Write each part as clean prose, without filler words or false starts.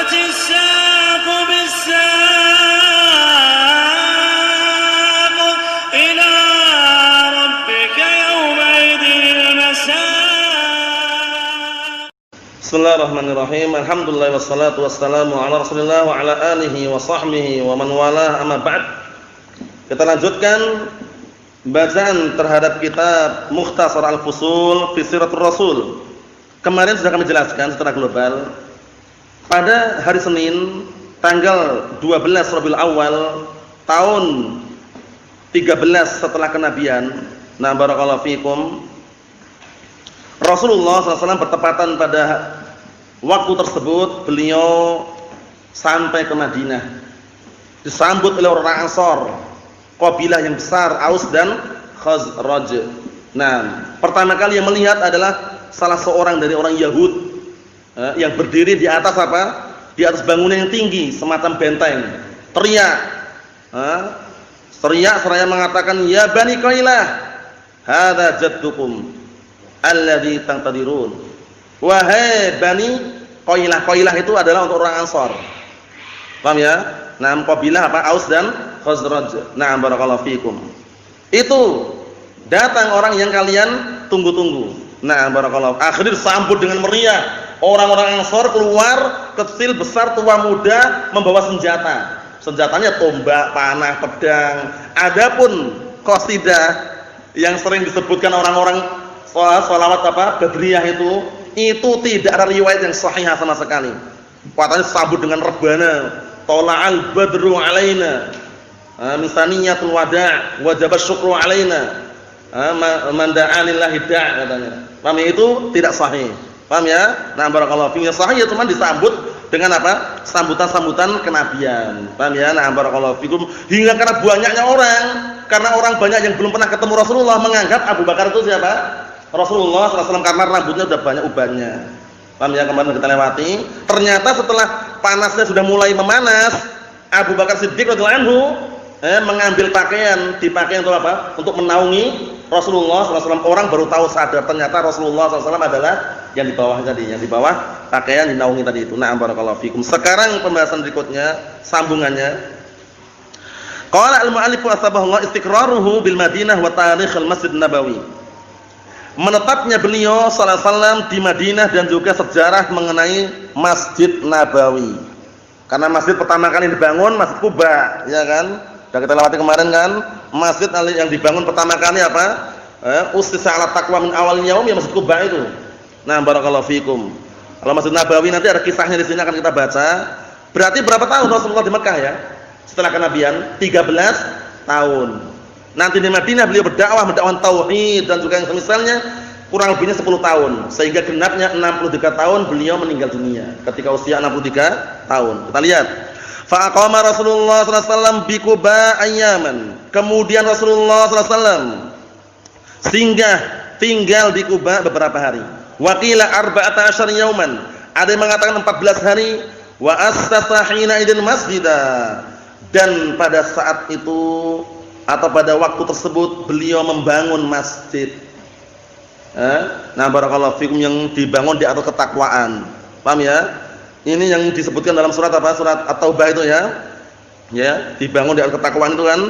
والتفت الساق بالساق إلى ربك يومئذ المساق. Bismillahirrahmanirrahim. Alhamdulillah wassalatu wassalamu ala Rasulillah wa ala alihi wa sahbihi wa man walah, amma ba'd. Kita lanjutkan bacaan terhadap kitab Mukhtasar Al-Fusul fi Siratul Rasul. Kemarin sudah kami jelaskan secara global. Pada hari Senin tanggal 12 Rabiul Awal tahun 13 setelah kenabian, nah barakallahu fikum, Rasulullah SAW bertepatan pada waktu tersebut beliau sampai ke Madinah, disambut oleh orang Ansor, kabilah yang besar, Aus dan Khazraj. Nah, pertama kali yang melihat adalah salah seorang dari orang Yahud yang berdiri di atas apa? Di atas bangunan yang tinggi, semacam benteng. Teriak, seraya mengatakan, "Ya Bani Qailah, hadza jaddukum alladzi tangtadirun." Wahai Bani Qailah. Qailah itu adalah untuk orang Ansor. Paham ya? Nah, kabilah apa? Aus dan Khazraj. Na'am barakallahu fikum. Itu datang orang yang kalian tunggu-tunggu. Nah, barakallahu. Akhirnya disambut dengan meriah. Orang-orang Ansor keluar, kecil, besar, tua, muda, membawa senjata. Senjatanya tombak, panah, pedang. Adapun qasidah yang sering disebutkan orang-orang sholawat apa? Badriyah itu tidak ada riwayat yang sahih sama sekali. Katanya sambut dengan rebana. Tala'al badru alaina. Misaniyatul wada' wajib syukru alaina. Man da'a lillahi da' katanya. Paham ya? Itu tidak sahih. Paham ya? Nah, barakallahu fiikum. Sahih ya cuma disambut dengan apa? Sambutan-sambutan kenabian. Paham ya? Nah, barakallahu fiikum. Hingga karena banyaknya orang, karena orang banyak yang belum pernah ketemu Rasulullah menganggap Abu Bakar itu siapa? Rasulullah SAW, karena rambutnya sudah banyak ubannya. Paham ya? Kemarin kita lewati. Ternyata setelah panasnya sudah mulai memanas, Abu Bakar Siddiq radhiyallahu anhu mengambil pakaian, dipakai untuk apa? Untuk menaungi Rasulullah SAW. Orang baru tahu sadar ternyata Rasulullah SAW adalah yang di bawah tadi, yang di bawah pakaian dinaungi tadi itu. Na'am barakallahu fikum. Sekarang pembahasan berikutnya, sambungannya. Qala al-mu'allif asbahullah istiqraruhu bil Madinah wa tarikh al-Masjid Nabawi. Menetapnya beliau sallallahu alaihi wasallam di Madinah dan juga sejarah mengenai Masjid Nabawi. Karena masjid pertama kali dibangun Masjid Quba, ya kan? Sudah kita lewati kemarin kan, masjid yang dibangun pertama kali apa? Ussisa 'ala taqwa min awal yaum, ya Masjid Quba itu. Nah, barakallahu fikum. Kalau Masjid Nabawi nanti ada kisahnya di sini akan kita baca. Berarti berapa tahun Rasulullah di Mekah ya? Setelah kenabian 13 tahun. Nanti di Madinah beliau berdakwah tauhid dan juga yang semisalnya kurang lebihnya 10 tahun. Sehingga genapnya 63 tahun beliau meninggal dunia ketika usia 63 tahun. Kita lihat. Fa aqama Rasulullah sallallahu alaihi wasallam bi Quba ayyaman. Kemudian Rasulullah sallallahu alaihi wasallam singgah tinggal di Quba beberapa hari. Wa qila 14 yauman. Ada yang mengatakan 14 hari. Wa assasa hina idin masjidah. Dan pada saat itu atau pada waktu tersebut beliau membangun masjid. Nah, barakallahu fikum, yang dibangun di atas ketakwaan. Paham ya? Ini yang disebutkan dalam surat apa? Surat At-Taubah itu ya. Ya, dibangun di atas ketakwaan itu kan.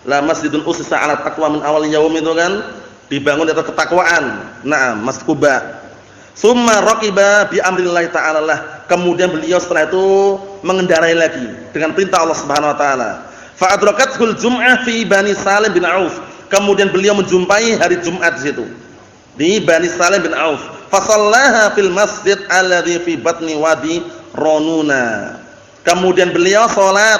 La masjidun ussisa 'ala taqwa min awal yaum itu kan. Dibangun di atas ketakwaan. Nah, Masjid Quba. Summa raqiba bi amrillah ta'ala lah. Kemudian beliau setelah itu mengendarai lagi dengan perintah Allah Subhanahu wa taala. Fa adrakathul jum'ah fi Bani Salim bin Auf. Kemudian beliau menjumpai hari Jumat di situ. Di Bani Salim bin Auf. Fa shallaha fil masjid alladhi fi batni wadi Ronuna. Kemudian beliau salat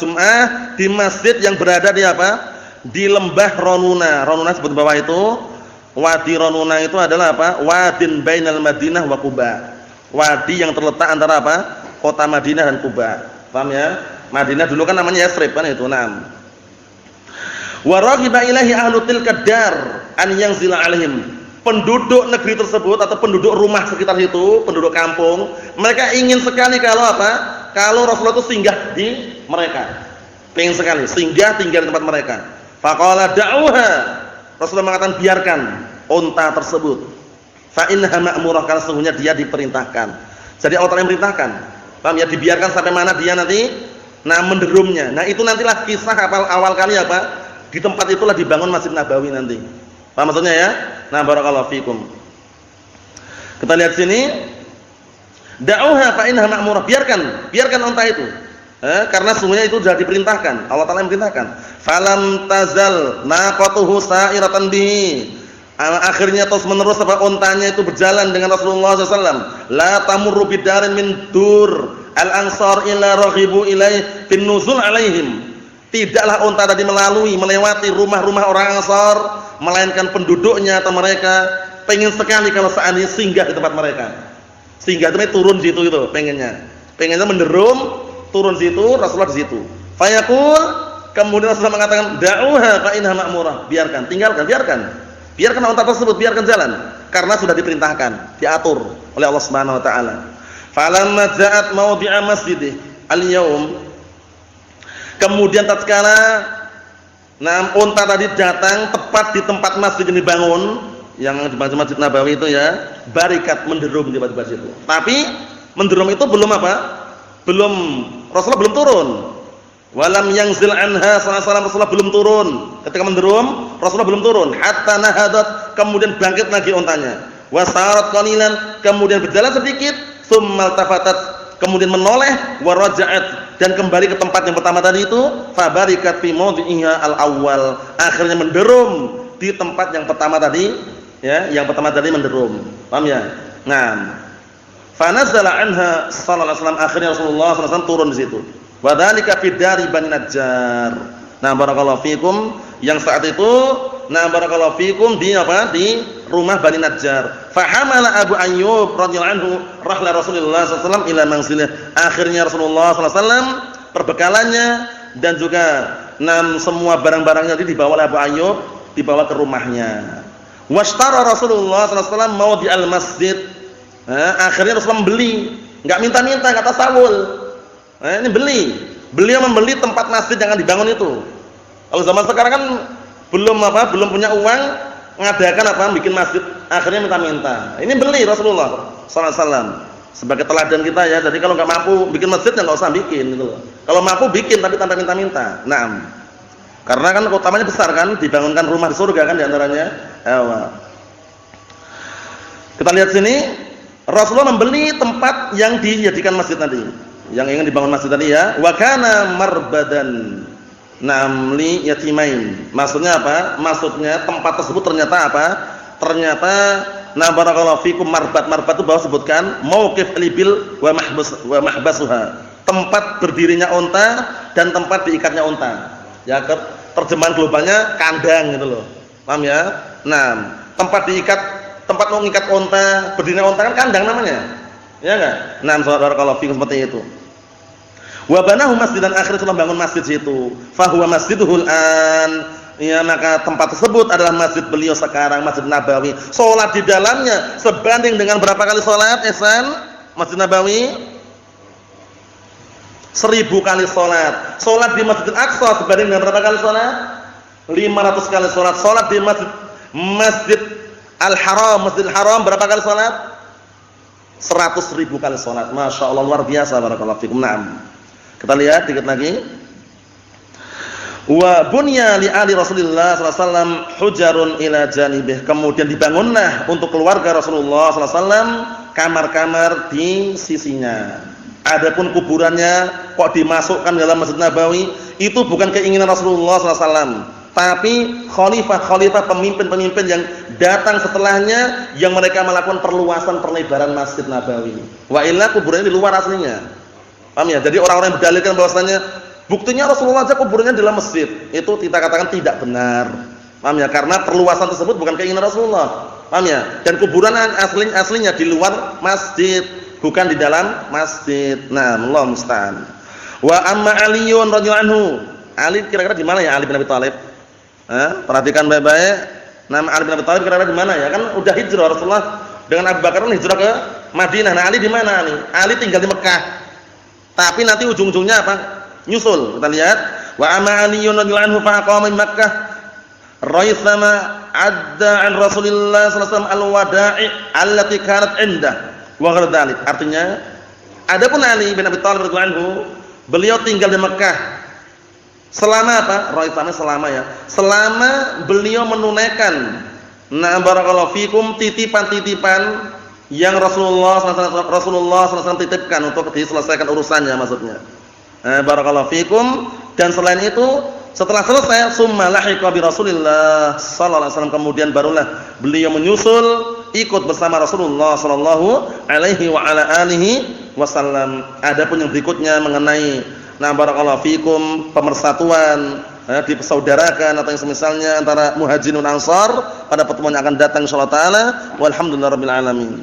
Jumat di masjid yang berada di apa? Di lembah Ronuna. Ronuna sebut bawah itu. Wadi Ronuna itu adalah apa? Wadin bainal Madinah wa Quba. Wadi yang terletak antara apa? Kota Madinah dan Quba. Paham ya? Madinah dulu kan namanya Yasrib kan itu. Naam. Wa raghiba ilaihi ahlu tilka dar an yanzila alaihim. Penduduk negeri tersebut atau penduduk rumah sekitar itu, penduduk kampung, mereka ingin sekali kalau apa? Kalau Rasulullah itu singgah di mereka. Pengen sekali singgah tinggal di tempat mereka. Faqala da'uha. Rasulullah mengatakan biarkan unta tersebut. Fa innaha ma'murah, karena sesungguhnya dia diperintahkan. Jadi Allah Taala yang merintahkan. Paham ya? Dibiarkan sampai mana dia nanti menderumnya. Nah, itu nantilah kisah awal kali apa? Di tempat itulah dibangun Masjid Nabawi nanti. Paham maksudnya ya? Nah, barakallahu fikum. Kita lihat sini. Da'uha fa innaha ma'murah. Biarkan unta itu. Karena sungguhnya itu sudah diperintahkan. Allah Ta'ala yang perintahkan. Falam tazal naqatuhu sa'iratan bihi. Akhirnya terus menerus untanya itu berjalan dengan Rasulullah SAW. La tamurru bidarin min dur al-ansar illa raghibu ilaih fin nuzul alaihim. Tidaklah unta tadi melewati rumah-rumah orang Ansar, melainkan penduduknya atau mereka pengen sekali kalau seandainya singgah di tempat mereka. Singgah itu turun di situ gitu, pengennya menderum, turun situ, Rasulullah di situ. Fayaqul, kemudian Rasulullah mengatakan, da'uha fa innaha ma'murah. Biarkan, tinggalkan, biarkan unta tersebut, biarkan jalan, karena sudah diperintahkan, diatur oleh Allah Subhanahu wa taala. Falamma ja'at mawdi'a masjidih al-yaum, kemudian tatkala unta tadi datang tepat di tempat masjid yang dibangun, yang di Masjid Nabawi itu ya, barikat menderum di tempat situ. Tapi menderum itu belum Rasulullah belum turun. Walam yanzil anha Rasulullah belum turun. Ketika menderum, Rasulullah belum turun. Hatta nahadat, kemudian bangkit lagi untanya. Wasarat qalilan, kemudian berjalan sedikit, tsummal tafatat, kemudian menoleh, waraja'at, dan kembali ke tempat yang pertama tadi itu, fabarikat fi mawdi'iha al-awwal, akhirnya menderum di tempat yang pertama tadi, ya, yang pertama tadi menderum. Paham ya? Nah, fa nazala anha sallallahu alaihi wasallam, akhirnya Rasulullah sallallahu alaihi wasallam turun di situ. Wa dzalika fi dari Bani Najjar. Nah, barakallahu fikum, yang saat itu, nah barakallahu fikum di apa? Di rumah Bani Najjar. Fa hamala Abu Ayyub radhiyallahu anhu rahla Rasulullah sallallahu alaihi wasallam ila manzilih. Akhirnya Rasulullah sallallahu alaihi wasallam perbekalannya dan juga semua barang-barangnya dibawa oleh Abu Ayyub, dibawa ke rumahnya. Washtara Rasulullah sallallahu alaihi wasallam mawdi'al masjid. Akhirnya Rasulullah membeli, enggak minta-minta, enggak tasawul. Ini beliau membeli tempat masjid yang akan dibangun itu. Kalau zaman sekarang kan belum punya uang ngadakan bikin masjid, akhirnya minta-minta. Ini beli Rasulullah sallallahu alaihi wasallam sebagai teladan kita ya. Jadi kalau enggak mampu bikin masjid ya enggak usah bikin gitu loh. Kalau mampu bikin tapi tanpa minta-minta. Naam. Karena kan utamanya besar kan, dibangunkan rumah di surga kan di antaranya. Kita lihat sini, Rasulullah membeli tempat yang dijadikan masjid tadi, yang ingin dibangun masjid tadi ya. Wa kana marbadan li yatimain. Maksudnya apa? Maksudnya tempat tersebut ternyata apa? Ternyata barakallahu fikum, marbat itu bawah sebutkan mauqif libil wa mahbasuha. Tempat berdirinya unta dan tempat diikatnya unta. Ya, terjemahan globalnya kandang gitu loh. Paham ya? Nah, tempat mengikat unta, berdirinya unta kan kandang namanya. Ya enggak? Nah, barakallahu fikum seperti itu. Wa banahu masjidan, akhirnya sudah bangun masjid situ. Fa huwa masjiduhul an. Ya, maka tempat tersebut adalah masjid beliau sekarang, Masjid Nabawi. Salat di dalamnya sebanding dengan berapa kali salat, Ihsan? Masjid Nabawi 1000 kali salat. Salat di Masjid Al-Aqsa sebanding dengan berapa kali salat? 500 kali salat. Salat di Masjid Al-Haram, Masjidil Haram berapa kali salat? 100.000 kali salat. Masya Allah, luar biasa. Barakallahu fikum. Naam. Kita lihat dikit lagi. Wa bunya li ali Rasulullah sallallahu alaihi wasallam hujarun ila janibih. Kemudian dibangunlah untuk keluarga Rasulullah sallallahu alaihi wasallam kamar-kamar di sisinya. Adapun kuburannya kok dimasukkan dalam Masjid Nabawi, itu bukan keinginan Rasulullah sallallahu alaihi wasallam, tapi khalifah pemimpin-pemimpin yang datang setelahnya yang mereka melakukan perluasan perlebaran Masjid Nabawi. Wa illa kuburannya di luar aslinya. Paham ya? Jadi orang-orang yang berdalilkan bahwasanya buktinya Rasulullah aja kuburannya di dalam masjid, itu kita katakan tidak benar. Paham ya? Karena perluasan tersebut bukan keinginan Rasulullah. Paham ya? Dan kuburan aslinya di luar masjid, bukan di dalam masjid. Nah, Allah musta'an. Wa amma Aliun radhiyallahu anhu. Ali kira-kira di mana ya Ali bin Abi Thalib? Perhatikan baik-baik. Nama Ali bin Abi Thalib kira-kira di mana ya? Kan udah hijrah Rasulullah dengan Abu Bakar hijrah ke Madinah. Nah, Ali di mana Ali? Ali tinggal di Mekah. Tapi nanti ujung-ujungnya apa? Nyusul. Kita lihat. Wa amma Aliun radhiyallahu anhu fa aqama di Makkah raisama adda an Rasulillah sallallahu alaihi wasallam al-wada'i allati kanat indah. Wa ghairu dzalik. Artinya Adapun Ali bin Abi Thalib radhiyallahu anhu, beliau tinggal di Mekah selama apa? Raifana selama ya. Selama beliau menunaikan barakallahu fikum titipan-titipan yang Rasulullah SAW titipkan untuk diselesaikan urusannya maksudnya. Barakallahu fikum, dan selain itu setelah selesai summa lahiqa bi Rasulillah sallallahu alaihi wasallam, kemudian barulah beliau menyusul ikut bersama Rasulullah sallallahu alaihi wa ala alihi wasallam. Adapun yang berikutnya mengenai barakallahu fikum pemersatuan, dipersaudarakan atau yang semisalnya antara Muhajirin dan Ansar pada pertemuan yang akan datang insyaallah taala. Walhamdulillahirabbil alamin.